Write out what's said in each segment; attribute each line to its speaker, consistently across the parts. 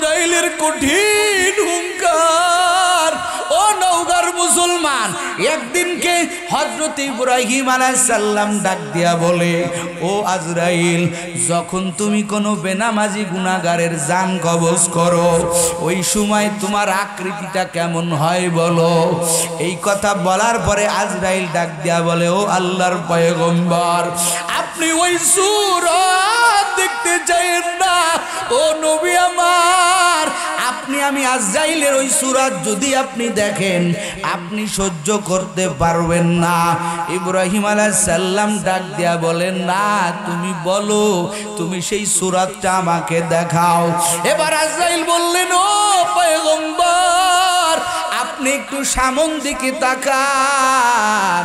Speaker 1: আজরাইলের কঠিন হুঙ্কার। ও নওগাঁর মুসলমান, একদিনকে হযরত ইব্রাহিম আলাইহিস সালাম ডাক দিয়া বলে, ও আজরাইল, যখন তুমি কোনো বেনামাজি গুনাহগারের জান কবজ করো ওই সময় তোমার আকৃতিটা কেমন হয় বলো। এই কথা বলার পরে আজরাইল ডাক দিয়া বলে, ও আল্লাহর পয়গম্বর, আপনি ওই সূরত দেখতে চাইেন না। ও নবী আমার, আমি আজরাইলের ওই সূরত যদি আপনি দেখেন আপনি সহ্য করতে পারবেন না। ইব্রাহিম আলাইহিস সালাম ডাক দিয়া বলেন, না, তুমি বলো, তুমি সেই সূরতটা আমাকে দেখাও। এবার আজরাইল বললেন, ও পয়গম্বর, আপনি একটু সামন দিকে তাকান।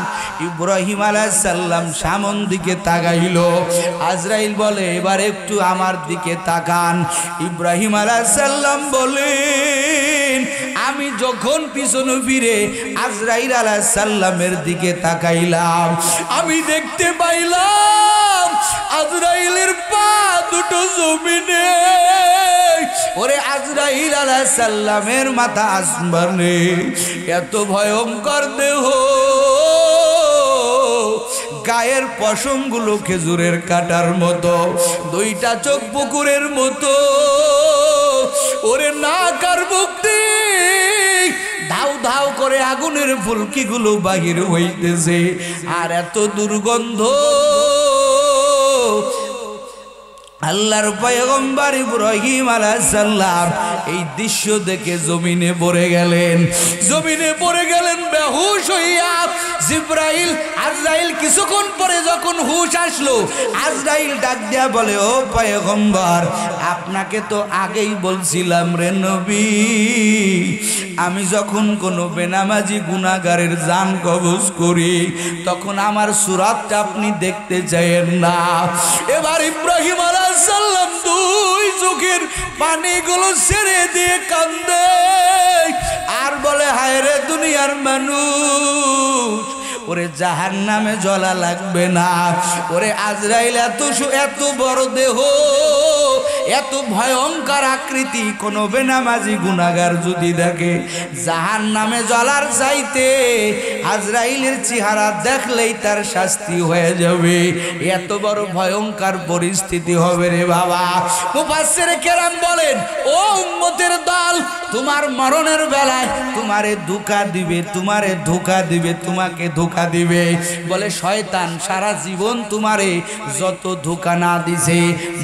Speaker 1: ইব্রাহিম আলাইহিস সালাম সামন দিকে তাকাইল। আজরাইল বলে, এবার একটু আমার দিকে তাকান। ইব্রাহিম আলাইহিস সালাম বলেন, আমি যখন পিছনে ফিরে আজরাইল আলাইহিস সালামের দিকে তাকাইলাম, আমি দেখতে পাইলাম আজরাইলের পা দুটো জমিনে। ওরে আজরাইল আলাইহিস সালামের মাথা আসমানে, এত ভয়ঙ্কর দেহ, গায়ের পশমগুলো খেজুরের কাটার মতো, দুইটা চোখ পুকুরের মতো। ওরে নাক আর মুখ ধাউ ধাউ করে আগুনের ফুলকিগুলো বাহির হইতেছে, আর এত দুর্গন্ধ। আল্লাহর পয়গম্বর ইব্রাহিম আলাইহিস সালাম এই দৃশ্য দেখে জমিনে পড়ে গেলেন। জমিনে পড়ে গেলেন বেহুশ হইয়া। জিবরাইল আজরাইল কিছুক্ষণ পরে যখন হুশ আসলো, আজরাইল ডাক দিয়া বলে, ও পয়গম্বর, আপনাকে তো আগেই বলছিলাম রে নবী, আমি যখন কোনো বেনামাজি গুনাহগারের জান কবজ করি তখন আমার সূরতটা আপনি দেখতে চাইেন না। এবার ইব্রাহিম আলাইহিস সালাম দুই চোখের পানিগুলো ছেড়ে দিয়ে কান্দে আর বলে, হায় রে দুনিয়ার মানুষ, ওরে জাহান্নামে জ্বলা লাগবে না। ওরে আজরাইল এত বড় দেহ, এত ভয়ঙ্কর আকৃতি, কোন বেনামাজি গুনাহগার যদি দেখে জাহান্নামে জ্বলার চাইতে আজরাইলের চেহারা দেখলেই তার শাস্তি হয়ে যাবে। এত বড় ভয়ঙ্কর পরিস্থিতি হবে রে বাবা। মুফাসসিরে কেরাম বলেন, ও উম্মতের দল, তোমার মরণের বেলায় তোমারে ধোঁকা দিবে, তোমারে ধোঁকা দিবে, তোমাকে ধোঁকা দিবে। বলে শয়তান সারা জীবন তোমারে যত ধোঁকা না দিছে,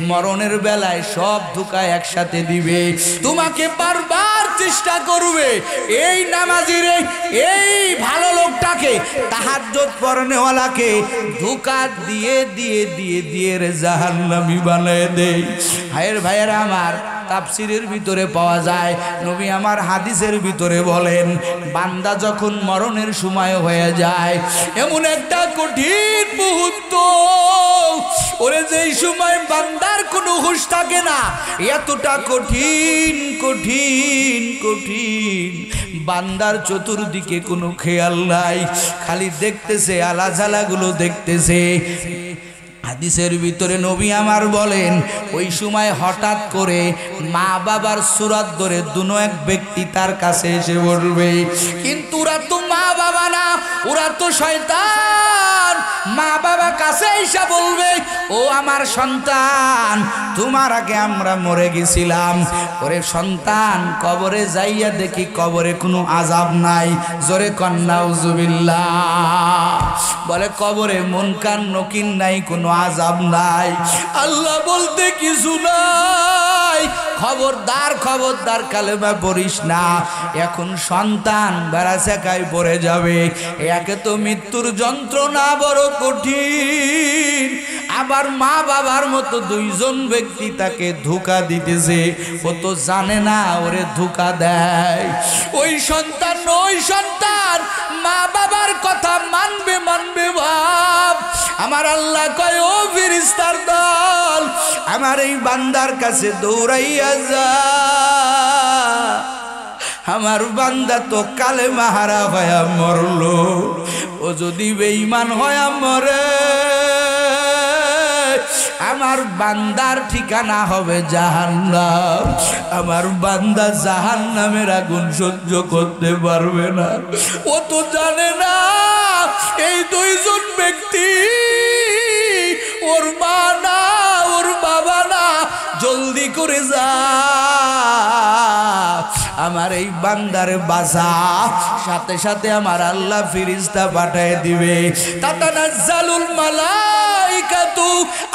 Speaker 1: মরণের বেলায় সব ধোঁকা একসাথে দিবে। তোমাকে বারবার চেষ্টা করবে এই নামাজিরে, এই ভালো লোকটাকে, তাহাজ্জুদ পড়নেওয়ালাকে ধোঁকা দিয়ে দিয়ে দিয়ে দিয়ে রে জাহান্নামী বানায় দেয়। হায়ের ভাইয়েরা আমার, তাফসীরের ভিতরে পাওয়া যায়, নবী আমার হাদিসের ভিতরে বলেন, বান্দা যখন মরণের সময় হয়ে যায়, এমন একটা কঠিন মুহূর্ত, ওরে যেই সময় বান্দার কোনো হুঁশ থাকে না, এতটা কঠিন কঠিন কঠিন, বান্দার চতুর্দিকে কোনো খেয়াল নাই, খালি দেখতেছে, আলাঝালাগুলো দেখতেছে। হাদিসের ভিতরে নবী আমার বলেন, ওই সময় হঠাৎ করে মা বাবার সূরত ধরে দুনো এক ব্যক্তি তার কাছে এসে বলবে, কিন্তু ওরা তো মা বাবা না, ওরা তো শয়তান। মা বাবা কাছে এসে বলবে, ও আমার সন্তান, তোমার আগে আমরা মরে গেছিলাম। ওরে সন্তান, কবরে যাইয়া দেখি কবরে কোনো আযাব নাই। জোরে কন্যা নাউজুবিল্লাহ। বলে কবরে মুনকার নকির নাই, কোনো আযাব নাই। আল্লাহ বলতে কিছু নাই। খবরদার খবরদার কালেমা পড়িস না, এখন সন্তান বেড়াচাকায় পড়ে যাবে। একে তো মৃত্যুর যন্ত্রণা বড় কঠিন, আবার মা বাবার মতো দুইজন ব্যক্তি তাকে ধোঁকা দিতেছে, ও তো জানে না ওরে ধোঁকা দেয়। ওই সন্তান মা বাবার কথা মানবে মানবে ভাব। আমার আল্লাহ কয়, ও ফেরেশতার দল, আমার এই বান্দার কাছে দৌড়াইয়া যা, আমার বান্দা তো কালেমা হারা হয়ে মরলো, ও যদি বেঈমান হয়ে মরে আমার বান্দার ঠিকানা হবে জাহান্নাম। আমার বান্দা জাহান্নামের আগুন সহ্য করতে পারবে না। ও তো জানে না এই দুইজন ব্যক্তি ওর মা না, ওর বাবা না। জলদি করে যা, আমার এই বান্দার বাসা। সাথে সাথে আমার আল্লাহ ফেরেশতা পাঠিয়ে দিবে। তাতানাজ্জালুল মালাইকাতু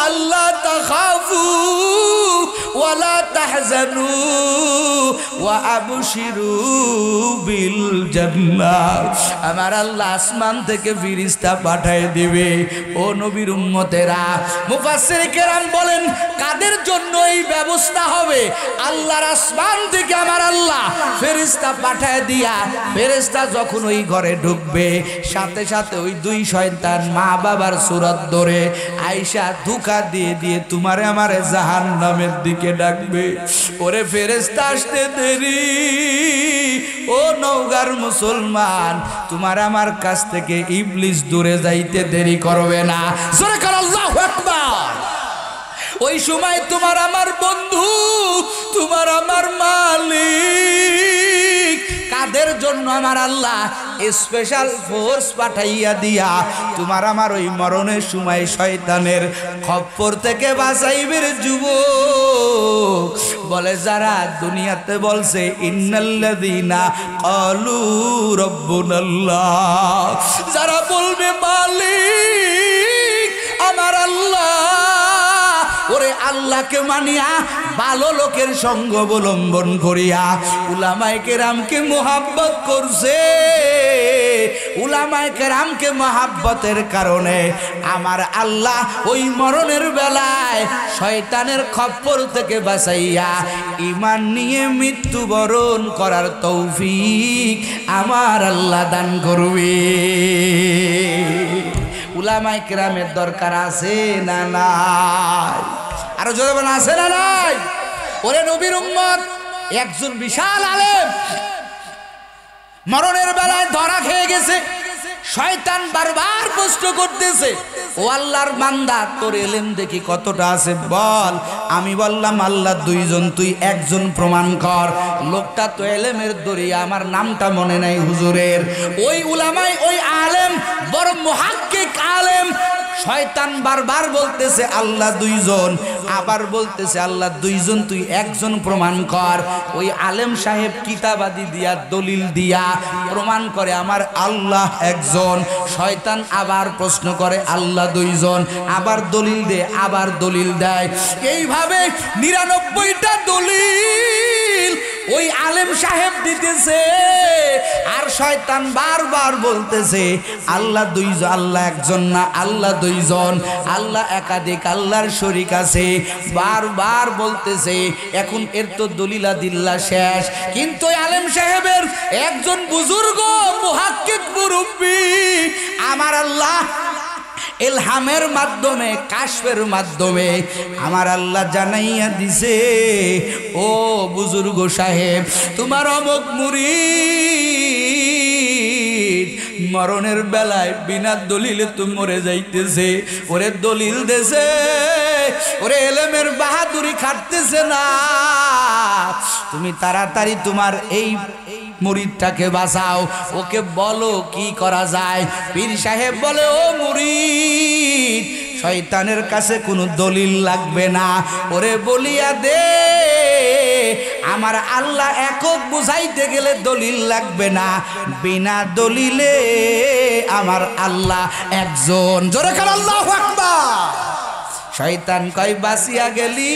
Speaker 1: আল্লা তাখাফু ওয়ালা তাহজানু ওয়া আবশিরু বিল জান্নাহ। আমার আল্লাহ আসমান থেকে ফেরেশতা পাঠিয়ে দিবে। ও নবীর উম্মতেরা, মুফাসসির কেরাম বলেন কাদের জন্য এই ব্যবস্থা হবে? আল্লাহর আসমান থেকে আমার আল্লাহ ফেরেশতা পাঠায় দিয়া, ফেরেশতা যখন ওই ঘরে ঢুকবে সাথে সাথে ওই দুই শয়তান মা বাবার সুরত ধরে আয়েশা ধোঁকা দিয়ে দিয়ে তোমারে আমারে জাহান্নামের দিকে ডাকবে। ওরে ফেরেশতা আসতে দেরি, ও নওগাঁর মুসলমান, তোমার আমার কাছ থেকে ইবলিস দূরে যাইতে দেরি করবে না। জোরে কর আল্লাহু আকবার। ওই সময় তোমার আমার বন্ধু, তোমার আমার মালিক, কাদের জন্য আমার আল্লাহ স্পেশাল ফোর্স পাঠাইয়া দিয়া তোমার আমার ওই মরণের সময় শয়তানের খপ্পর থেকে বাঁচাইবের যুবক। বলে যারা দুনিয়াতে বলছে ইন্নাল্লাযীনা ক্বালু রাব্বুনাল্লাহ, যারা বলবে মালিক আমার আল্লাহ, ওরে আল্লাহকে মানিয়া ভালো লোকের সঙ্গ অবলম্বন করিয়া উলামায়ে কেরামকে মুহাব্বত করছে। উলামায়ে কেরামকে মুহাব্বতের কারণে আমার আল্লাহ ওই মরণের বেলায় শয়তানের খপ্পর থেকে বাঁচাইয়া ঈমান নিয়ে মৃত্যুবরণ করার তৌফিক আমার আল্লাহ দান করবে। উলামায়ে কেরামের দরকার আছে না নাই? আরো জোরে বলেন আছে না নাই? ওরে নবীর উম্মত, একজন বিশাল আলেম মরণের বেলায় ধরা খেয়ে গেছে। শয়তান বারবার প্রশ্ন করতেছে, ও আল্লাহর বান্দা তোর ইলম দেখি কতটা আছে বল। আমি বললাম আল্লাহ দুইজন, তুই একজন প্রমাণ কর। লোকটা তো ইলমের দরিয়া, আমার নামটা মনে নাই হুজুরের। ওই উলামাই, ওই আলেম, বড় মুহাক্কিক আলেম। শয়তান বারবার বলতেছে আল্লাহ দুইজন, আবার বলতেছে আল্লাহ দুইজন, তুই একজন প্রমাণ কর। ওই আলেম সাহেব কিতাবাদি দিয়া দলিল দিয়া প্রমাণ করে আমার আল্লাহ একজন। শয়তান আবার প্রশ্ন করে আল্লাহ দুইজন, আবার দলিল দে, আবার দলিল দেয়। এইভাবে ৯৯টা দলিল ওই আলেম সাহেব দিতেছে, আর শয়তান বারবার বলতেছে আল্লাহ দুইজন, আল্লাহ একজন না, আল্লাহ দুইজন, আল্লাহ একাধিক, আল্লাহর শরীক আছে, বারবার বলতেছে। এখন এর তো দলিলা দিল্লা শেষ, কিন্তু আলেম সাহেবের একজন বুজুর্গ মুহাক্কিক মুরব্বি আমার আল্লাহ ইলহামের মাধ্যমে, কাশফের মাধ্যমে আমার আল্লাহ জানাইয়া দিছে, ও বুজুর্গ সাহেব, তোমার অমুক মুরিদ মরণের বেলায় বিনা দলিলে তুমি মরে যাইতেছে। ওরে দলিল দেছে, ওরে এলেমের বাহাদুরি খাটতেছে না। তুমি তাড়াতাড়ি তোমার এই মুরিদটাকে বাঁচাও, ওকে বলো কি করা যায়। পীর সাহেব বলে, ও মুরিদ, শয়তানের কাছে কোনো দলিল লাগবে না, ওরে বলিয়া দে আমার আল্লাহ একক বুঝাইতে গেলে দলিল লাগবে না, বিনা দলিলে আমার আল্লাহ একজন। জোরে কার আল্লাহু আকবার। শয়তান কয় বাঁচিয়া গেলি,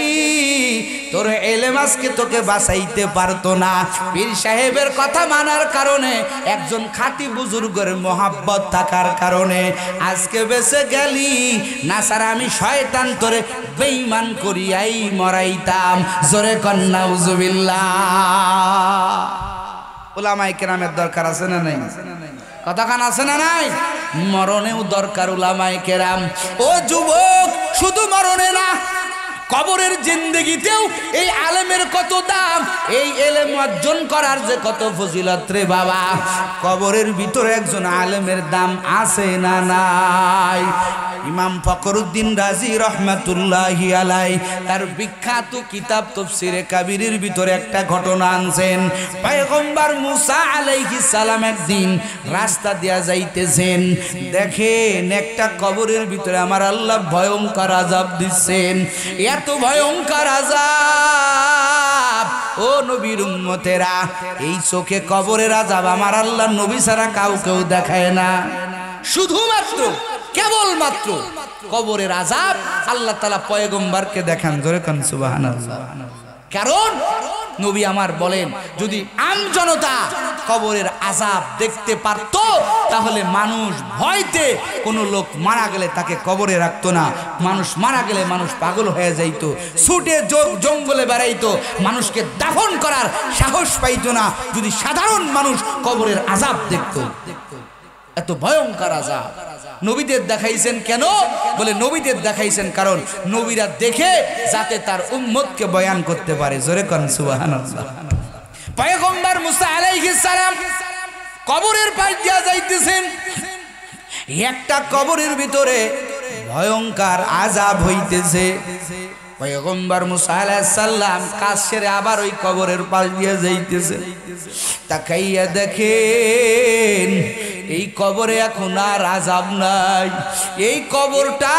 Speaker 1: তোর এলেম আজকে তোকে বাঁচাইতে পারতো না। পীর সাহেবের কথা মানার কারণে, একজন খাঁটি বুজুর্গের মোহাব্বত থাকার কারণে আজকে বেঁচে গেলি, না ছাড়া আমি শয়তান তোরে বেঈমান করিয়াই মরাইতাম। জোরে কর নাউজুবিল্লাহ। উলামায়ে কেরামের দরকার আছে না নাই? কথাখান আছে না নাই? মরণেও দরকার উলামায়ে কেরাম। ও যুবক, শুধু মরণে না, কবরের জিন্দেগিতেও এই আলেমের কত দাম, এই এলেম অর্জন করার যে কত ফজিলত রে বাবা। কবরের ভিতরে একজন আলেমের দাম আছে না নাই? ইমাম ফখরুদ্দিন রাজি রহমাতুল্লাহি আলাইহি তার বিখ্যাত কিতাব তাফসীরে কাবীরের ভিতরে একটা ঘটনা আনছেন। পয়গম্বর মুসা আলাইহিস সালাম একদিন রাস্তা দিয়া যাইতেছেন, দেখেন একটা কবরের ভিতরে আমার আল্লাহ ভয়ঙ্কর আযাব দিচ্ছেন। এত ভয়ঙ্কর আযাব, ও নবীর উম্মতেরা, এই চোখে কবরের আযাব আমার আল্লাহ নবী ছাড়া কাউকেও দেখায় না। শুধুমাত্র কেবলমাত্র কবরের আযাব আল্লাহ তাআলা পয়গম্বরকে দেখান। জোরে কান সুবহানাল্লাহ। কারণ নবী আমার বলেন, যদি আম জনতা কবরের আযাব দেখতে পারত তাহলে মানুষ ভয়তে কোনো লোক মারা গেলে তাকে কবরে রাখতো না। মানুষ মারা গেলে মানুষ পাগল হয়ে যাইত, ছুটে জঙ্গলে বেড়াইতো, মানুষকে দাফন করার সাহস পাইতো না যদি সাধারণ মানুষ কবরের আযাব দেখত। এত ভয়ঙ্কর আযাব নবীদের দেখাইছেন কেন? বলে নবীদের দেখাইছেন কারণ নবীরা দেখে যাতে তার উম্মতকে বয়ান করতে পারে। জোরে কোন সুবহানাল্লাহ। পয়গম্বর মুসা আলাইহিস সালাম কবরের পাশ দিয়া যাইতেছেন, একটা কবরের ভিতরে ভয়ঙ্কর আযাব হইতেছে। পয়গম্বর মুসা আলাইহিস সালাম কাজ সেরে আবার ওই কবরের পাশ দিয়া যাইতেছে, তাকাইয়া দেখেন এই কবরে এখন আর আযাব নাই। এই কবরটা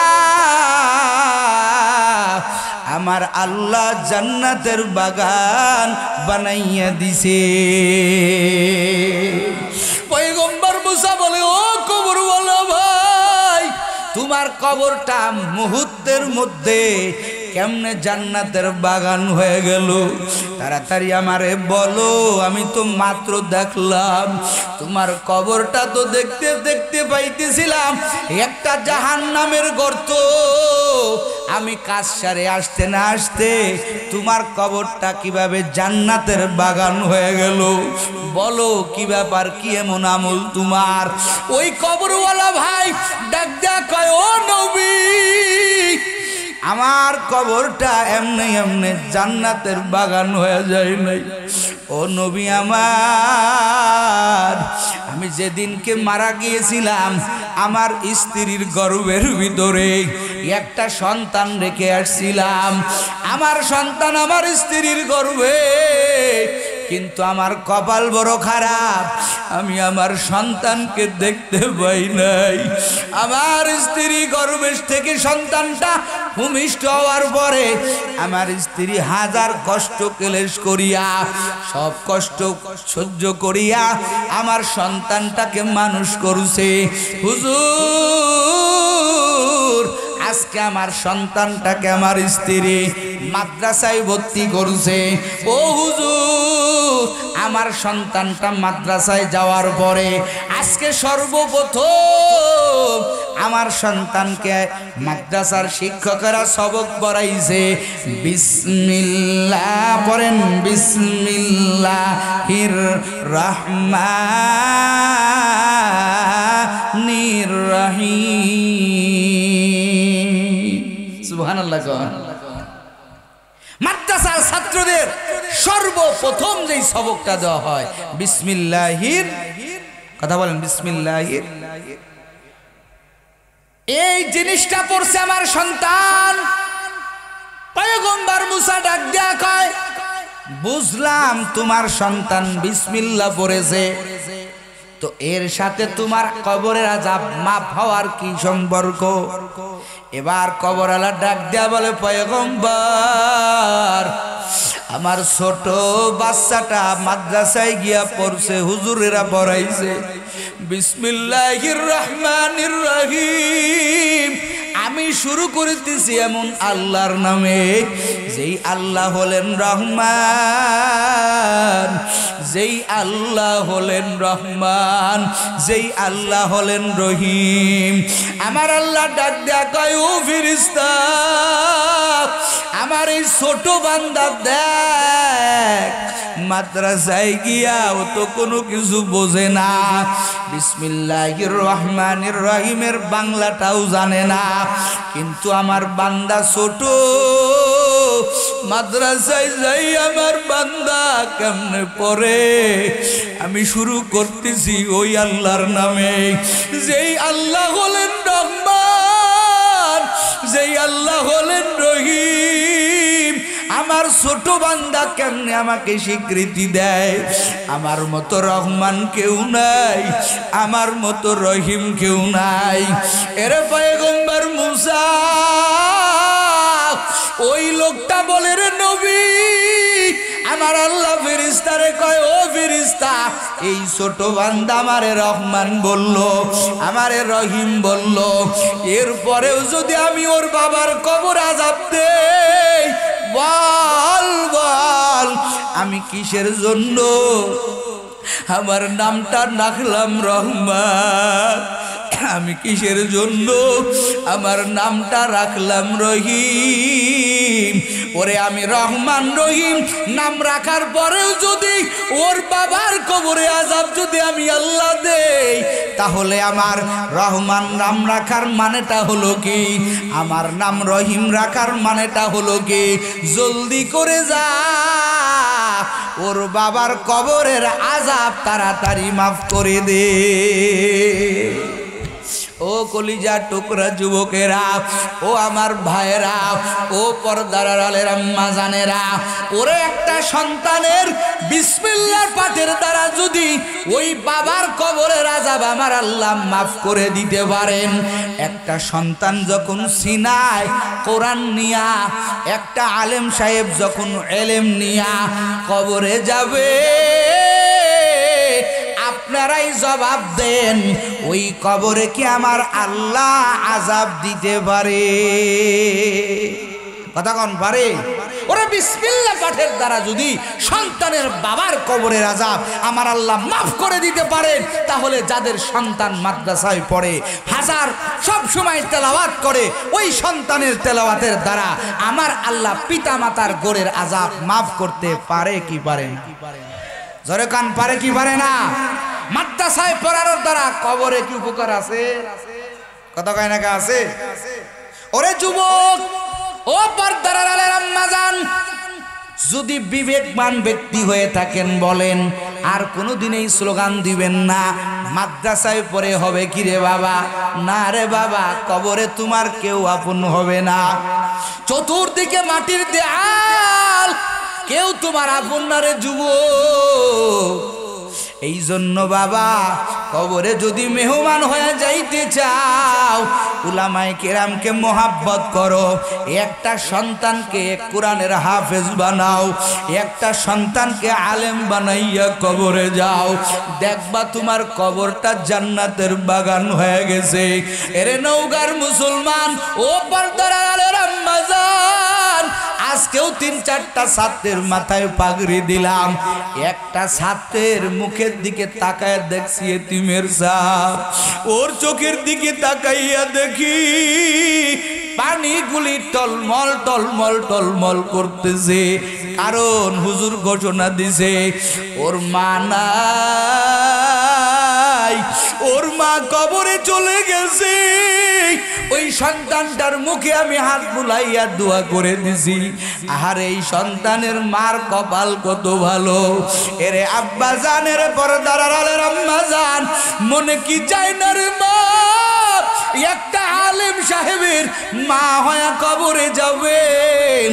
Speaker 1: আমার আল্লাহ জান্নাতের বাগান বানাইয়া দিছে। পয়গম্বর মুসা বলে, ও কবরওয়ালা ভাই, তোমার কবরটা মুহূর্তের মধ্যে কেমনে জান্নাতের বাগান হয়ে গেল? তাড়াতাড়ি আমারে বলো, আমি তো মাত্র দেখলাম। তোমার কবরটা তো দেখতে দেখতে পাইতেছিলাম একটা জাহান্নামের গর্ত। আমি কাজ সারে আসতে না আসতে তোমার কবরটা কিভাবে জান্নাতের বাগান হয়ে গেল? বলো কি ব্যাপার, কি এমন আমল তোমার? ওই কবরওয়ালা ভাই ডাক দেয়া কয়, ও নবী, আমার কবরটা এমনি এমনি জান্নাতের বাগান হয়ে যায় নাই। ও নবী আমার, আমি যেদিনকে মারা গিয়েছিলাম আমার স্ত্রীর গর্ভের ভিতরে একটা সন্তান রেখে আসছিলাম। আমার সন্তান আমার স্ত্রীর গর্ভে, কিন্তু আমার কপাল বড় খারাপ, আমি আমার সন্তানকে দেখতে পাই নাই। আমার স্ত্রী গর্ভের থেকে সন্তানটা ভূমিষ্ঠ হওয়ার পরে আমার স্ত্রী হাজার কষ্ট ক্লেশ করিয়া, সব কষ্ট সহ্য করিয়া আমার সন্তানটাকে মানুষ করছে। হুজুর, আজকে আমার সন্তানটাকে আমার স্ত্রী মাদ্রাসায় ভর্তি করছে। ও হুজুর, আমার সন্তানটা মাদ্রাসায় যাওয়ার পরে আজকে সর্বপ্রথম আমার সন্তানকে মাদ্রাসার শিক্ষকেরা সবক পড়াইছে। বিসমিল্লাহ পড়েন, বিসমিল্লাহির রহমানির রহিম। সুবহানাল্লাহ। মাদ্রাসার ছাত্রদের সর্বপ্রথম যেই সবকটা দেওয়া হয় বিসমিল্লাহির, কথা বলেন, বিসমিল্লাহির। এই জিনিসটা পড়ছে আমার সন্তান। পয়গম্বর মুসা ডাক দেয়া কয়, বুঝলাম তোমার সন্তান বিসমিল্লাহ পড়েছে, তো এর সাথে তোমার কবরের আযাব মাফ হওয়ার কি সম্পর্ক? এবার কবরওয়ালা ডাক দেয়া বলে, পয়গম্বর, আমার ছোট বাচ্চাটা মাদ্রাসায় গিয়া পড়ছে, হুজুরেরা পড়াইছে বিসমিল্লাহির রহমানির রহিম। আমি শুরু করতেছি এমন আল্লাহর নামে, যেই আল্লাহ হলেন রহমান, যেই আল্লাহ হলেন রহমান, যেই আল্লাহ হলেন রহিম। আমার আল্লাহ ডাক দেয়া কয়, ও ফেরেশতা, আমার এই ছোট বান্দা দেখ মাদ্রাসায় গিয়া ও তো কোনো কিছু বোঝে না, বিসমিল্লাহির রহমানির রহিমের বাংলাটাও জানে না, কিন্তু আমার বান্দা ছোট, মাদ্রাসায় যাই আমার বান্দা কেমনে পড়ে? আমি শুরু করতেছি ওই আল্লাহর নামে, যেই আল্লাহ হলেন রহমান, যেই আল্লাহ হলেন রহিম, আমার ছোট বান্দা কেমনে আমাকে স্বীকৃতি দেয়? আমার মতো রহমান কেউ নাই, আমার মতো রহিম কেউ নাই। এরে পয়গম্বর মুসা, ওই লোকটা বলে রে নবী, আমার আল্লাহ ফেরেশতারে কয়, ও ফেরেশতা, এই ছোট বান্দা আমারে রহমান বলল, আমারে রহিম বলল, এরপরেও যদি আমি ওর বাবার কবর আযাব দেই, বল বল আমি কিসের জন্য আমার নামটা রাখলাম রহমান? আমি কিসের জন্য আমার নামটা রাখলাম রহিম? ওরে আমি রহমান রহিম নাম রাখার পরেও যদি ওর বাবার কবরে আযাব যদি আমি আল্লাহ দেই, তাহলে আমার রহমান নাম রাখার মানেটা হলো কি? আমার নাম রহিম রাখার মানেটা হলো কি? জলদি করে যা, ওর বাবার কবরের আযাব তাড়াতাড়ি মাফ করে দে। ও কলিজা টুকরা যুবকেরা, ও আমার ভাইয়েরা, ও পর্দার আড়ালের আম্মা জানেরা, ওরে একটা সন্তানের বিসমিল্লাহর পাঠের দ্বারা যদি ওই বাবার কবরের আযাব আমার আল্লাহ মাফ করে দিতে পারেন, একটা সন্তান যখন সিনায় কোরআন নিয়া, একটা আলেম সাহেব যখন এলেম নিয়া কবরে যাবে, আপনারাই জবাব দেন, ওই কবরে কি আমার আল্লাহ আযাব দিতে পারে? কথা কোন পারে? ওরা বিসমিল্লাহ পাঠের দ্বারা যদি সন্তানের বাবার কবরের আযাব আমার আল্লাহ মাফ করে দিতে পারেন, তাহলে যাদের সন্তান মাদ্রাসায় পড়ে, হাজার সব সময় তেলাওয়াত করে, ওই সন্তানের তেলাওয়াতের দ্বারা আমার আল্লাহ পিতা মাতার গোরের আযাব মাফ করতে পারে কি পারে? জোরে কান পারে কি পারে না? মাদ্রাসায় পড়ার দ্বারা কবরে কি উপকার আছে? কথা কয় না, আছে? ওরে যুবক, ও পর্দার আড়ালের আম্মা জান, যদি বিবেকবান ব্যক্তি হয়ে থাকেন বলেন, আর কোনোদিন এই স্লোগান দিবেন না, মাদ্রাসায় পড়ে হবে কি রে বাবা? না রে বাবা, কবরে তোমার কেউ আপন হবে না, চতুর্দিকে মাটির দেয়াল, কেউ তোমার আপন না রে যুবক। এই জন্য বাবা, কবরে যদি মেহমান হয়ে যাইতে চাও, উলামায়ে কেরামকে মোহাব্বত করো, একটা সন্তানকে কোরআনের হাফেজ বানাও, একটা সন্তানকে আলেম বানাইয়া কবরে যাও, দেখবা তোমার কবরটা জান্নাতের বাগান হয়ে গেছে। এরে নওগাঁর মুসলমান, ও পর্দার আড়ালের আম্মা জান, আজকেও ৩-৪টা ছাত্রের মাথায় পাগড়ি দিলাম, একটা ছাত্রের মুখের দিকে তাকায় দেখছি এতিমের সাপ, ওর চোখের দিকে তাকাইয়া দেখি পানিগুলি টলমল টলমল টলমল করতেছে, কারণ হুজুর ঘোষণা দিছে ওর মা নাই, ওর মা কবরে চলে গেছে। ওই সন্তানটার মুখে আমি হাত বুলাইয়া দোয়া করে দিছি, আর এই সন্তানের মার কপাল কত ভালো। এরে আব্বা জান, এরে পর্দার আড়ালের আম্মা জান, মনে কি চায় না রে মা, একটা আলেম সাহেবের মা হয়ে কবরে যাবেন,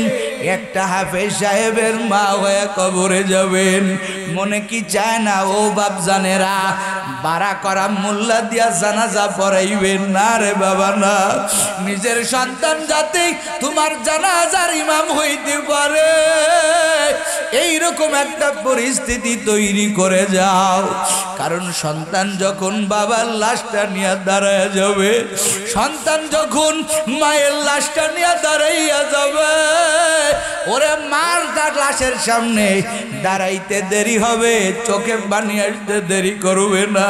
Speaker 1: একটা হাফেজ সাহেবের মা হয়ে কবরে যাবেন? মনে কি চায় না ও বাপ জানেরা, বাড়া করা মোল্লা দিয়া জানাজা পড়াইবেন না রে বাবা? না, নিজের সন্তান যাতে তোমার জানাজার ইমাম হইতে পারে, এইরকম একটা পরিস্থিতি তৈরি করে যাও। কারণ সন্তান যখন বাবার লাশটা নিয়ে দাঁড়ায় যাবে, সন্তান যখন মায়ের লাশটা নিয়ে দাঁড়াইয়া যাবে, ওরে মার তার লাশের সামনে দাঁড়াইতে দেরি হবে, চোখে পানি আসতে দেরি করবে না।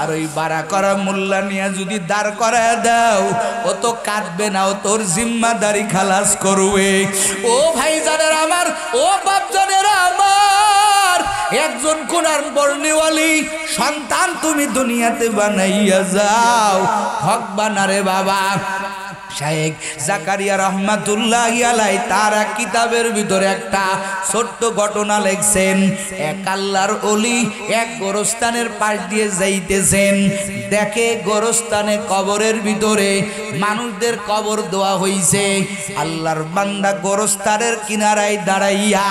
Speaker 1: আর ওই বাড়া করা মোল্লা নিয়ে যদি দাঁড় করায় দাও, ও তো কাঁদবে না, ও তোর জিম্মাদারি খালাস করবে। ও ভাই জানের আমার, ও বাপ জানের আমার, একজন কোরআন পড়নেওয়ালি সন্তান তুমি দুনিয়াতে বানাইয়া যাও, হক বানারে বাবা। শায়েখ জাকারিয়া রহমাতুল্লাহি আলাইহি তার কিতাবের ভিতরে একটা ছোট্ট ঘটনা লিখছেন। এক আল্লাহর ওলি এক গোরস্থানের পাশ দিয়ে যাইতেছেন, দেখে গোরস্থানে কবরের ভিতরে মানুষদের কবর দেওয়া হইছে। আল্লাহর বান্দা গোরস্থানের কিনারায় দাঁড়াইয়া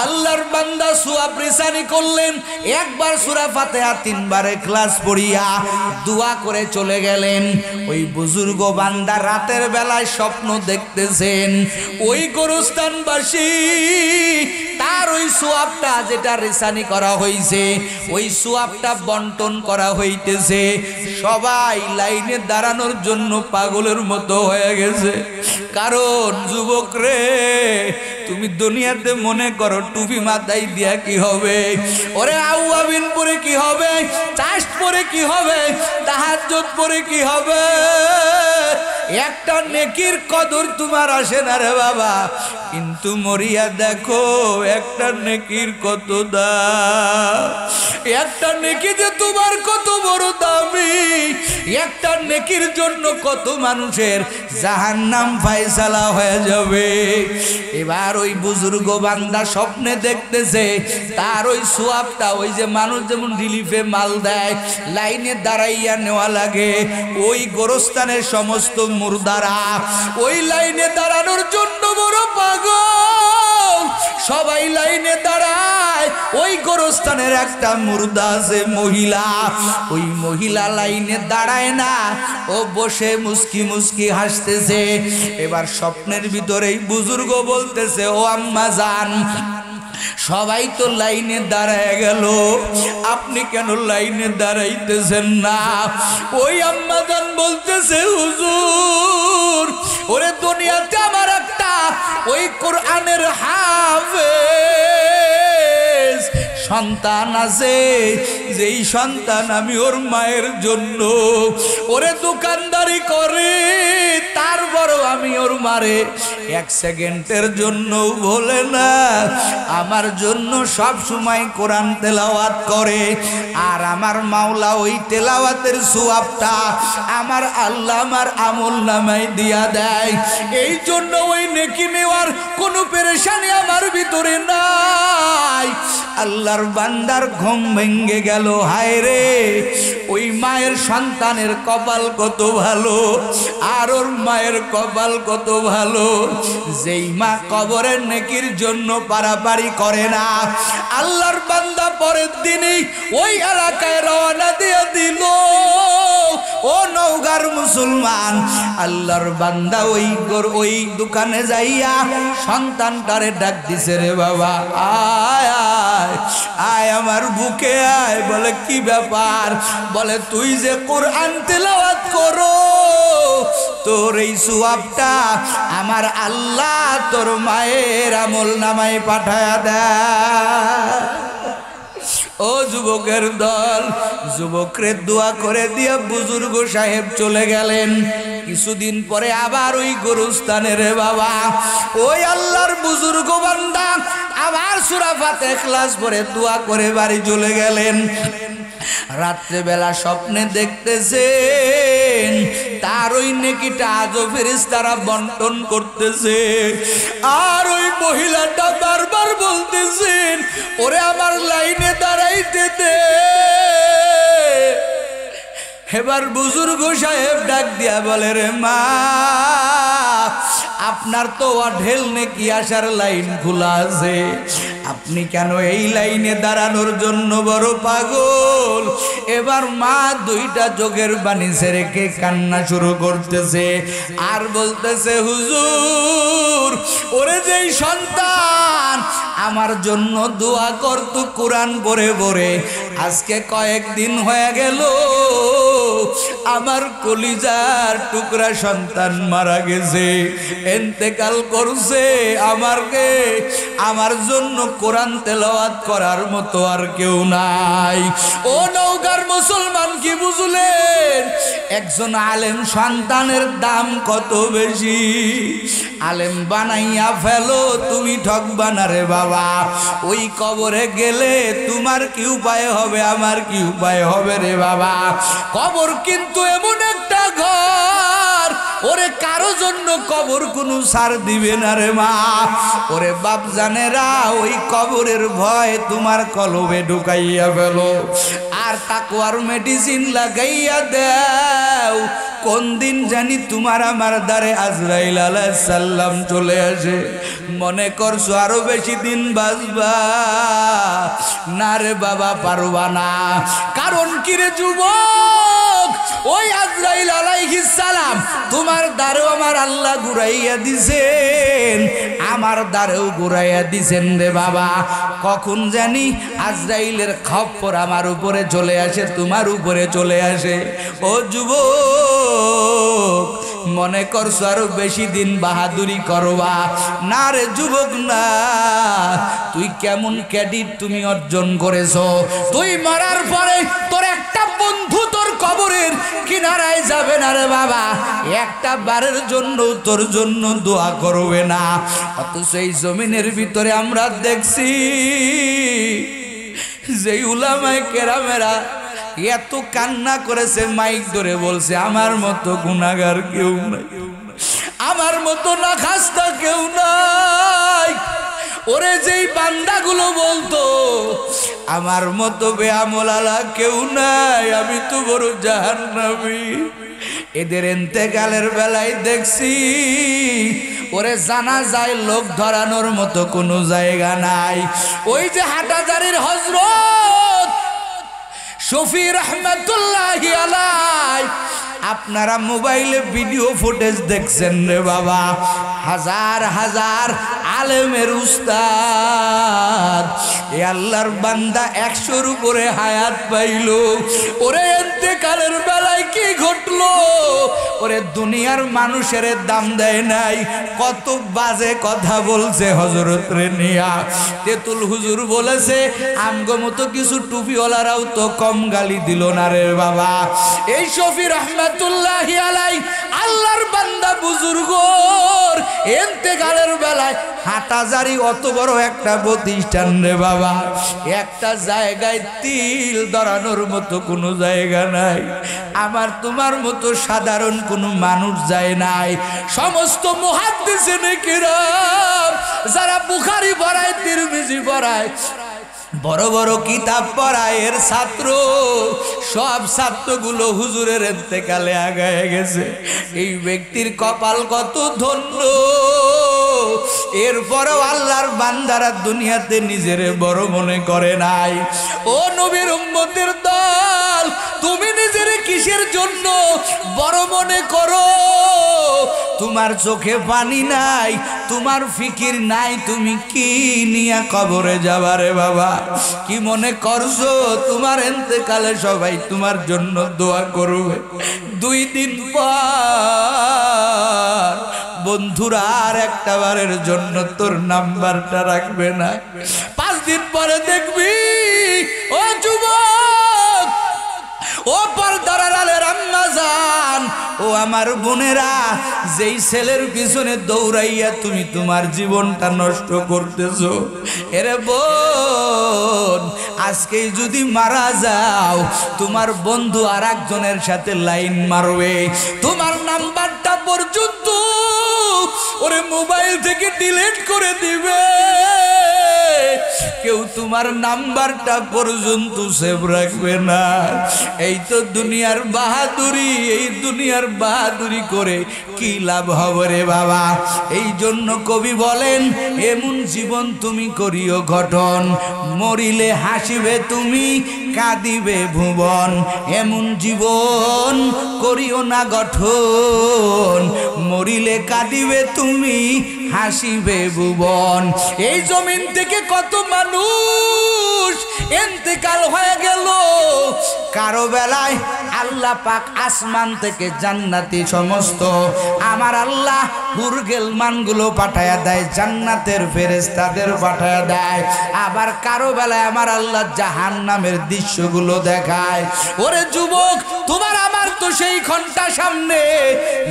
Speaker 1: আল্লাহর বান্দা সুয়াব রিসানি করলেন। একবার সূরা ফাতিহা 3 বার ইখলাস পড়িয়া দোয়া করে চলে গেলেন। ওই বুজুর্গ বান্দা রাতের বেলায় স্বপ্ন দেখতেছেন ওই গোরস্থানবাসী তার ওই সোয়াবটা যেটা রিসানি করা হয়েছে ওই সোয়াবটা বন্টন করা হইতেছে। সবাই লাইনে দাঁড়ানোর জন্য পাগলের মতো হয়ে গেছে। কারণ যুবক রে, তুমি দুনিয়াতে মনে করো টুপি মাথায় দিয়া কি হবে, ওরে আউয়াবিন পরে কি হবে, চাষ্ট পরে কি হবে, তাহাজ্জুদ পরে কি হবে, একটা নেকির কদর তোমার আসে না রে বাবা। কিন্তু মরিয়া দেখো একটা নেকির কত দাম, একটা নেকি যে তোমার কত বড় দামি, একটা নেকির জন্য কত মানুষের জাহান্নাম ফায়সালা হয়ে যাবে। এবার ওই বুজুর্গ বান্দা স্বপ্নে দেখতেছে তার ওই সোয়াবটা, ওই যে মানুষ যেমন রিলিফে মাল দেয় লাইনে দাঁড়াইয়া নেওয়া লাগে, ওই গোরস্থানের সমস্ত মুর্দারা ওই লাইনে দাঁড়ানোর জন্য বড় পাগল, সবাই লাইনে দাঁড়ায়। ওই গোরস্থানের একটা মুর্দা আছে মহিলা, ওই মহিলা লাইনে দাঁড়ায় না, ও বসে মুস্কি মুস্কি হাসতেছে। এবার স্বপ্নের ভিতরেই বুজুর্গ বলতেছে, ও আম্মা জান, সবাই তো লাইনে দাঁড়ায় গেল, আপনি কেন লাইনে দাঁড়াইতেছেন না? ওই আম্মা জান বলতেছে, হুজুর, ওরে দুনিয়াতে আমার একটা ওই কোরআনের হাফেজ সন্তান আছে, যেই সন্তান আমি ওর মায়ের জন্য ওরে দোকানদারি করে, তারপরও আমি ওর মারে 1 সেকেন্ডের জন্য বলে না, আমার জন্য সব সময় কোরআন তেলাওয়াত করে। আর আমার মাওলা ওই তেলাওয়াতের সওয়াবটা আমার আল্লাহ আমার আমলনামায় দিয়া দেয়। এই জন্য ওই নেকি নেওয়ার কোনো পেরেশানি আমার ভিতরে নাই। আল্লাহর বান্দার ঘুম ভেঙে গেল। হায় রে, ওই মায়ের সন্তানের কপাল কত ভালো, আর ওর মায়ের কপাল কত ভালো, যেই মা কবরের নেকির জন্য পারাপারি করে না। আল্লাহর বান্দা পরের দিনই ওই এলাকায় রওনা দিয়ে দিল। ও নওগাঁর মুসলমান, আল্লাহর বান্দা ওই দোকানে যাইয়া সন্তানটারে ডাক দিছে, রে বাবা আয় আয় আয় আমার বুকে আয়। বলে কি ব্যাপার? বলে তুই যে কোরআন তেলাওয়াত করো, তোর এই সওয়াবটা আমার আল্লাহ তোর মায়ের আমলনামায় পাঠায়া দেয়। ও যুবকের দল, যুবকরে দোয়া করে দিয়া বুজুর্গ সাহেব চলে গেলেন। কিছুদিন পরে আবার ওই গোরস্থানে রে বাবা ওই আল্লাহর বুজুর্গ বান্দা আবার সূরা ফাতিহা ইখলাস পড়ে দোয়া করে বাড়ি চলে গেলেন। রাত্রেবেলা স্বপ্নে দেখতেছেন তার ওই নেকিটা আজও ফেরেশতারা বন্টন করতেছে। আর ওই মহিলাটা বারবার বলতেছেন, ওরে আমার লাইনে দাঁড়াইতে দে। এবার বুজুর্গ সাহেব ডাক দিয়া বলে, রে মা, আপনার তো ঢেল নেকি আসার লাইন খোলা আছে, আপনি কেন এই লাইনে দাঁড়ানোর জন্য বড় পাগল? এবার মা দুইটা চোখের পানি ছেড়ে কান্না শুরু করতেছে আর বলতেছে, হুজুর, ওরে যেই সন্তান আমার জন্য দোয়া করতো কোরআন পড়ে পড়ে, আজকে কয়েকদিন হয়ে গেল আমার কলিজার টুকরা সন্তান মারা গেছে, ইন্তেকাল করছে। আমার জন্য কোরআন তেলাওয়াত করার মতো আর কেউ নাই। ও নওগাঁর মুসলমান, কি বুঝলেন? একজন আলেম সন্তানের দাম কত বেশি। আলেম বানাইয়া ফেলো, তুমি ঠকবা না রে বাবা। ওই কবরে গেলে তোমার কি উপায় হবে, আমার কি উপায় হবে রে বাবা? কবর কিন্তু এমন একটা ঘর, ওরে কারো জন্য কবর কোনো ছাড় দিবে না রে মা। ওরে বাপ জানেরা, ওই কবরের ভয় তোমার কলবে ঢুকাইয়া ফেলো। আর তাকওয়ার মেডিসিন লাগাইয়া দাও। কোন দিন জানি তোমার আমার দ্বারে আজরাইল আলাইহিস সালাম চলে আসে, মনে করছো আরো বেশি দিন বাঁচবা, না রে বাবা পারবা না। কারণ কি রে যুবক, ওই আজরাইল আলাইহিস সালাম তোমার দ্বারেও আমার আল্লাহ ঘুরাইয়া দিছেন, আমার দ্বারেও ঘুরাইয়া দিছেন রে বাবা। কখন জানি আজরাইলের খপ্পর আমার উপরে চলে আসে, তোমার উপরে চলে আসে। ও যুবক, মনে করছো আরো বেশি দিন বাহাদুরি করবা, না রে যুবক না। তুই কেমন ক্রেডিট তুমি অর্জন করেছো? তুই মরার পরে তোর একটা বন্ধু তোর কবরের কিনারায় যাবে না রে বাবা, একটা বারের জন্য তোর জন্য দোয়া করবে না। অথচ এই জমিনের ভিতরে আমরা দেখছি যে উলামায়ে কেরামেরা এত কান্না করেছে, মাইক ধরে বলছে আমার মতো গুনাহগার কেউ নাই, আমার মতো নাখাস্তা কেউ নাই। ওরে যেই বান্দাগুলো বলতো আমার মতো বেআমলালা কেউ নাই, আমি তো বড় জাহান্নামী, এদের ইন্তেকালের বেলায় দেখছি ওরে জানাজায় লোক ধরানোর মতো কোনো জায়গা নাই। ওই যে হাটাজারির হযরত শফি রহমাতুল্লাহি আলাইহি, আপনারা মোবাইলে ভিডিও ফুটেজ দেখছেন রে বাবা, হাজার হাজার আলেমের উস্তাদ, এ আল্লাহর বান্দা 100-র উপরে হায়াত পাইল। ওরে ইন্তেকালের বেলায় কি ঘটলো? ওরে দুনিয়ার মানুষের দাম দেয় নাই, কত বাজে কথা বলছে হযরত রে নিয়া। তেতুল হুজুর বলেছে আমগো মতো কিছু টুপিওয়ালারাও তো কম গালি দিল না রে বাবা। এই শফি রহমাতুল্লাহি আলাইহি আল্লাহর বান্দা বুজুর্গর ইন্তেকালের বেলায় হাটাজারি অত বড় একটা প্রতিষ্ঠান রে বাবা, একটা জায়গায় তিল ধরানোর মতো কোনো জায়গা নাই, আমার তোমার মতো সাধারণ কোনো মানুষ যায় নাই। সমস্ত মুহাদ্দিসিনে কিরাম যারা বুখারী পড়ায়, তিরমিজি পড়ায়, বড় বড় কিতাব পড়ায়, এর ছাত্র, সব ছাত্রগুলো হুজুরের ইন্তেকালে আগায় গেছে। এই ব্যক্তির কপাল কত ধন্য, এরপরেও আল্লাহর বান্দারা দুনিয়াতে নিজেরে বড় মনে করে নাই। ও নবীর উম্মতের দল, তুমি নিজেরে কিসের জন্য বড় মনে করো? তোমার চোখে পানি নাই, তোমার ফিকির নাই, তুমি কি নিয়ে কবরে যাবা রে বাবা? কি মনে করছো তোমার ইন্তেকালে সবাই তোমার জন্য দোয়া করবে? 2 দিন পর বন্ধুরা আর একটা বারের জন্য তোর নাম্বারটা রাখবে না। 5 দিন পরে দেখবি ও যুবক, ও পর্দার আড়ালের আম্মা জান, ও আমার বোনেরা, যেই ছেলের পিছনে দৌড়াইয়া তুমি তোমার জীবনটা নষ্ট করতেছো, এরে বোন, আজকেই যদি মারা যাও তোমার বন্ধু আর একজনের সাথে লাইন মারবে, তোমার নাম্বারটা পর্যন্ত ওরে মোবাইল থেকে ডিলিট করে দিবে, কেউ তোমার নাম্বারটা পর্যন্ত সেভ রাখবে না। এই তো দুনিয়ার বাহাদুরি, এই দুনিয়ার বাহাদুরি করে কি লাভ হবে রে বাবা? এই জন্য কবি বলেন, এমন জীবন তুমি করিও গঠন, মরিলে হাসিবে তুমি কাঁদিবে ভুবন। এমন জীবন করিও না গঠন, মরিলে কাঁদিবে তুমি হাসিবে ভুবন। এই জমিন থেকে কত মানুষ ইন্তেকাল হয়ে গেল, কারো বেলায় আল্লাহ পাক আসমান থেকে জান্নাতি সমস্ত আমার আল্লাহ হুরগেল মানগুলো পাঠায়া দেয়, জান্নাতের ফেরেশতাদের পাঠায়া দেয়। আবার কারো বেলায় আমার আল্লাহ জাহান্নামের দৃশ্যগুলো দেখায়। ওরে যুবক, তোমার আমার তো সেই ঘন্টা সামনে,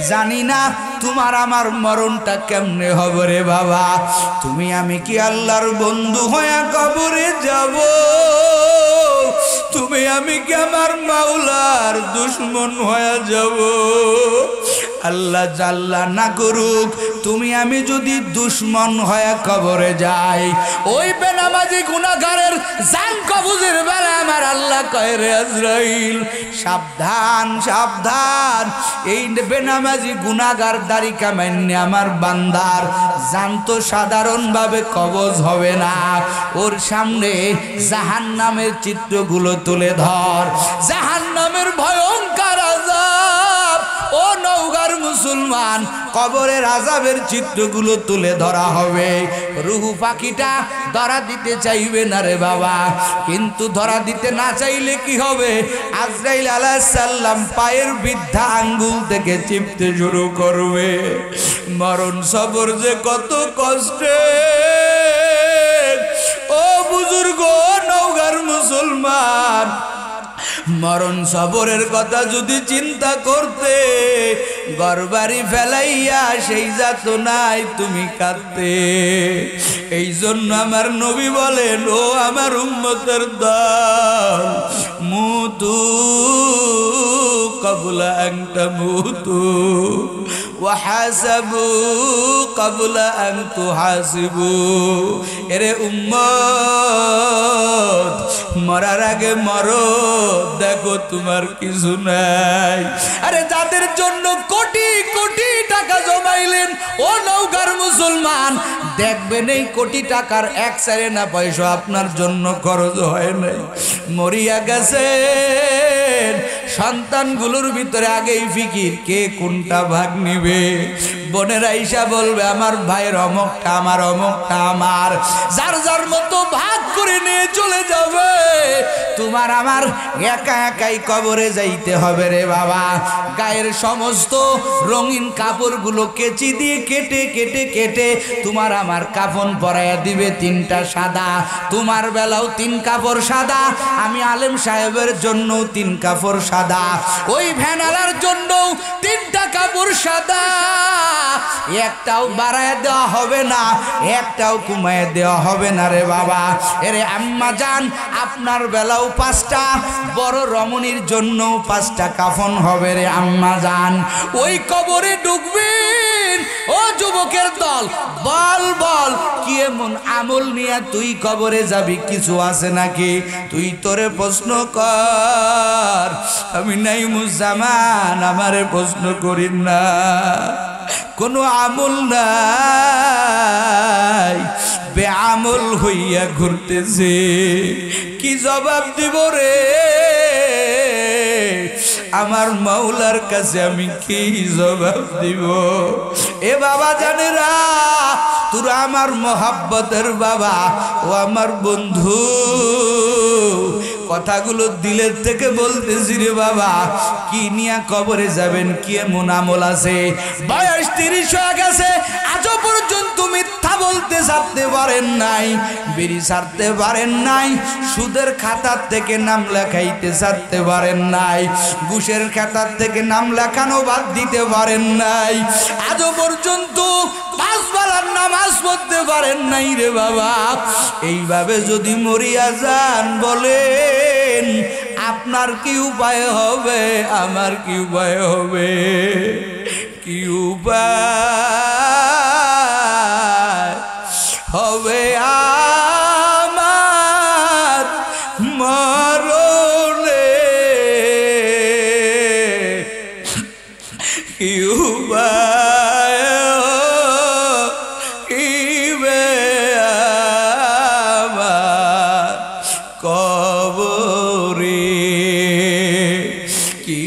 Speaker 1: জানি না তোমার আমার মরণটা কেমনে হবে রে বাবা। তুমি আমি কি আল্লাহর বন্ধু হয়ে কবরে যাব? তুমি আমি কি আমার মাওলার দুশমন হয়ে যাব? আল্লাহ জাল্লা না করুক, তুমি আমি যদি দুশমন হয়ে কবরে যাই, ওই বেনামাজি গুনাহগারের জান কবজের বেলা আমার আল্লাহ তাআলা কয় রে আজরাইল সাবধান সাবধান এই বেনামাজি গুনাহগার দাড়ি কামাইনে আমার বান্দার জানতো সাধারণভাবে কবজ হবে না ওর সামনে জাহান্নামের চিত্রগুলো তুলে ধর জাহান্নামের ভয়ঙ্কর আযাব ও নওগাঁর মুসলমান কবরের আযাবের চিত্রগুলো তুলে ধরা হবে রুহু পাখিটা ধরা দিতে চাইবে না রে বাবা কিন্তু ধরা দিতে না চাইলে কি হবে আজরাইল আলাইহিস সালাম পায়ের বৃদ্ধা আঙ্গুল থেকে চিপতে শুরু করবে মরণ সবর যে কত কষ্টের ও বুজুর্গ নওগাঁর মুসলমান মরণ সবরের কথা যদি চিন্তা করতে ঘরবাড়ি ফেলাইয়া সেই যাতনায় তুমি কাঁদতে এই জন্য আমার নবী বলেন ও আমার উম্মতের দল মুতু ক্বাবলা আন তামুতু ওয়া হাসাবু ক্বাবলা আন তুহাসিবু এরে উম্মত মরার আগে মরো দেখো তোমার কিছু নাই আরে যাদের জন্য কোটি কোটি টাকা জমাইলেন ও নওগাঁর মুসলমান দেখবেন এই কোটি টাকার এক সারে না পয়সা আপনার জন্য খরচ হয় নাই মরিয়া গেছেন সন্তানগুলোর ভিতরে আগেই ফিকির কে কোনটা ভাগ নিবে বোনেরা ঈশা বলবে আমার ভাইয়ের অমুকটা আমার অমুকটা আমার যার যার মতো ভাগ করে নিয়ে চলে যাবে তোমার আমার একা একাই কবরে যাইতে হবে রে বাবা গায়ের সমস্ত রঙিন কাপড়গুলো কেচি দিয়ে কেটে কেটে কেটে তোমার আমার কাফন পরাইয়া দিবে তিনটা সাদা তোমার বেলাও তিন কাপড় সাদা আমি আলেম সাহেবের জন্য তিন কাপড় সাদা ওই ভ্যানালার জন্য তিনটা কাপড় সাদা একটাও বাড়ায় দেওয়া হবে না একটাও কমায় দেওয়া হবে না রে বাবা এরে আম্মা জান আপনার বেলাও পাঁচটা বড় রমণীর জন্য পাঁচটা কাফন হবে রে আম্মা জান ওই কবরে ঢুকবেন ও যুবকের দল বল বল কি এমন আমল নিয়ে তুই কবরে যাবি কিছু আছে নাকি তুই তোরে প্রশ্ন কর আমি নাইমুজ্জামান আমারে প্রশ্ন করিন না কোনো আমল নাই বেআমল হইয়া ঘুরতেছে কি জবাব দিব রে আমার মাওলার কাছে আমি কি জবাব দিব এ বাবা জানেরা তোরা আমার মোহাব্বতের বাবা ও আমার বন্ধু কথাগুলো দিলের থেকে বলতেছি রে বাবা কি নিয়া কবরে যাবেন কি এমন আমল আছে বয়স 30 হয়ে গেছে আজও পর্যন্ত মিথ্যা বলতে ছাড়তে পারেন নাই বিড়ি ছাড়তে পারেন নাই সুদের খাতার থেকে নাম লেখাইতে ছাড়তে পারেন নাই ঘুষের খাতার থেকে নাম লেখানো বাদ দিতে পারেন নাই আজও পর্যন্ত 5 বেলার নামাজ পড়তে পারেন নাই রে বাবা এইভাবে যদি মরিয়া যান বলেন আপনার কি উপায় হবে আমার কি উপায় হবে কি উপায় হবে আমার মরণে কি উপায় হইবে আমার কবরে কি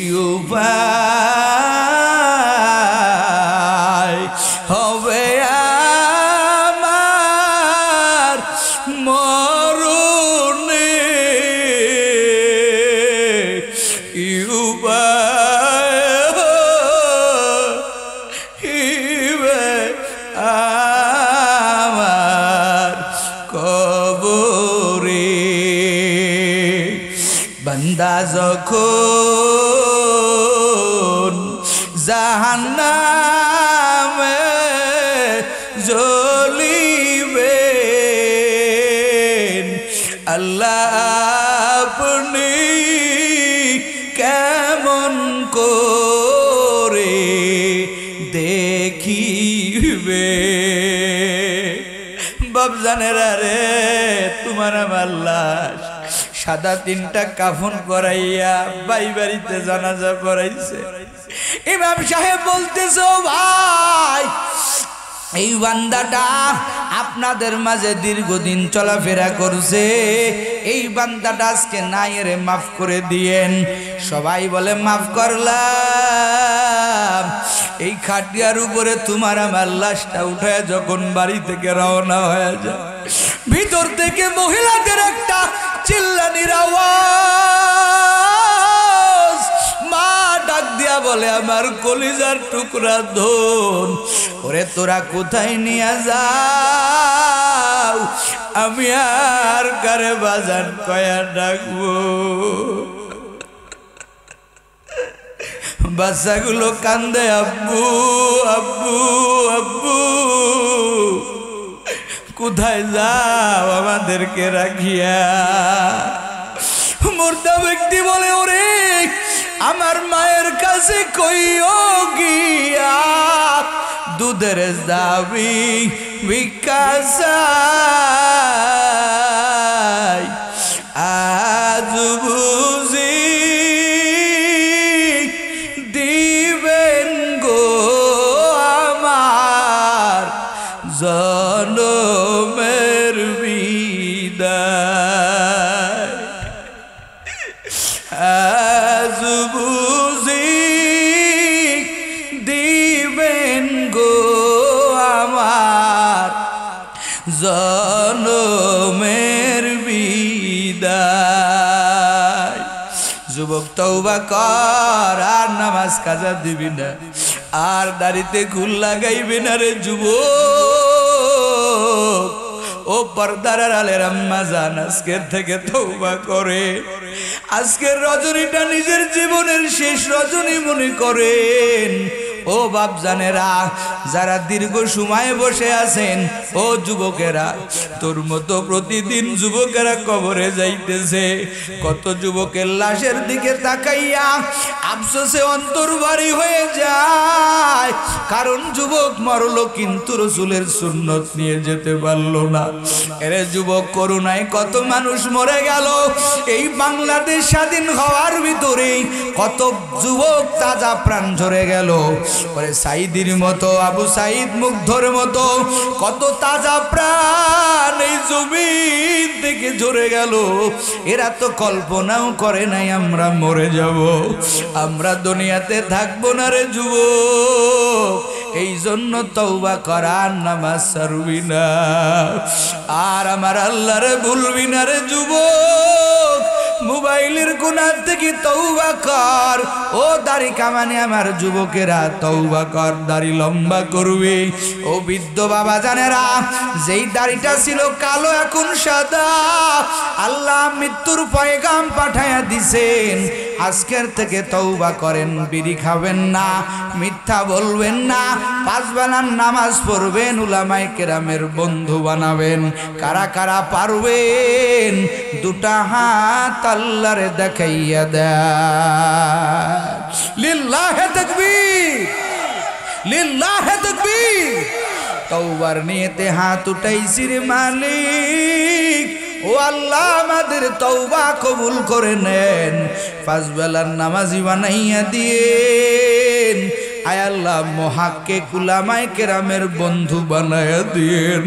Speaker 1: উপায় হবে আমার মরণে কি উপায় হইবে আমার কবরে বান্দা যখন জাহান্নামে জ্বলিবে আল্লাহ আপনি কেমন করে দেখিবে বাপ জানেরা রে তোমার আমার লাশ সাদা 3টা কাফন করাইয়া ভাই বাড়িতে জানাজা পড়াইছে। ইমাম সাহেব বলতেছে ও ভাই এই বান্দাটা আপনাদের মাঝে দীর্ঘদিন চলাফেরা করছে, এই বান্দাটা আজকে নাই রে মাফ করে দিয়েন। সবাই বলে মাফ করলাম। এই খাটিয়ার উপরে তোমার আমার লাশটা উঠায় যখন বাড়ি থেকে রওনা হয়ে যায়, ভিতর থেকে মহিলাদের একটা চিল্লানির আওয়াজ। মা ডাক দিয়া বলে আমার কলিজার টুকরা ধন, ওরে তোরা কোথায় নিয়ে যাও? আমি আর কারে বাজান কয়া ডাকবো? বাচ্চাগুলো কান্দে আব্বু আব্বু আব্বু, কোথায় যাও আমাদেরকে রাখিয়া? মুর্দা ব্যক্তি বলে ওরে আমার মায়ের কাছে কইও গিয়া দুধের দাবি ভিক্ষা চাই। আজ বুঝি দিবেন গো আমার জনমের বিদায়। আজ বুঝি দিবেন গো আমার জনমের বিদায়। যুবক তওবা কর, আর নামাজ কাজা দিবি না, আর দাড়িতে ঘুল লাগাইবি না রে যুবক। ও পর্দার আলের আম্মা জান, আজকের থেকে তওবা করে আজকের রজনীটা নিজের জীবনের শেষ রজনী মনে করেন। ও বাপ জানেরা, যারা দীর্ঘ সময় বসে আছেন, ও যুবকেরা, তোর মতো প্রতিদিন যুবকেরা কবরে যাইতেছে। কত যুবকের লাশের দিকে তাকাইয়া আফসোসে অন্তর ভারী হয়ে যায়, কারণ যুবক মরলো কিন্তু রসুলের সুন্নত নিয়ে যেতে পারলো না। এরে যুবক, করুণায় কত মানুষ মরে গেল। এই বাংলাদেশ স্বাধীন হওয়ার ভিতরে কত যুবক তাজা প্রাণ ঝরে গেল। পরে সাইদির মতো, আবু সাইদ মুগ্ধর মতো কত তাজা প্রাণ এই জমিন থেকে ঝরে গেল। এরা তো কল্পনাও করে নাই আমরা মরে যাব, আমরা দুনিয়াতে থাকবো না রে যুবক। এই জন্য তওবা করার নামাজ ছাড়বি না, আর আমার আল্লাহরে ভুলবি না রে যুবক। মোবাইলের গুনাহ থেকে তওবা কর। ও দাড়ি কামানে আমার যুবকেরা তওবা কর, দাড়ি লম্বা করবি। ও বৃদ্ধ বাবা জানেরা, যেই দাড়িটা ছিল কালো এখন সাদা, আল্লাহ মৃত্যুর পয়গাম পাঠায়া দিছেন। আজকের থেকে তওবা করেন, বিড়ি খাবেন না, মিথ্যা বলবেন না, 5 বেলার নামাজ পড়বেন, উলামায়ে কেরামের বন্ধু বানাবেন। কারা কারা পারবেন দুটা হাত আল্লাহরে দেখাইয়া দেন। লিল্লাহে তাকবীর, লিল্লাহে তাকবীর। তওবার নিয়তে হাত উঠাইছি রে মালিক, ও আল্লাহ আমাদের তওবা কবুল করে নেন, 5 বেলার নামাজি বানাইয়া দিয়েন। আয় আল্লাহ মুহাক্কিক উলামায়ে কেরামের বন্ধু বানাইয়া দিয়েন।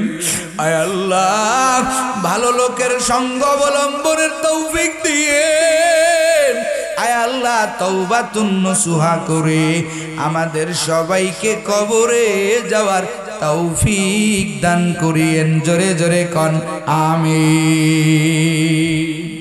Speaker 1: আয় আল্লাহ ভালো লোকের সঙ্গ অবলম্বনের তৌফিক দিয়েন। আয় আল্লাহ তওবাতুন নসুহা করে আমাদের সবাইকে কবরে যাওয়ার তৌফিক দান করিয়েন। জোরে জোরে কন আমিন।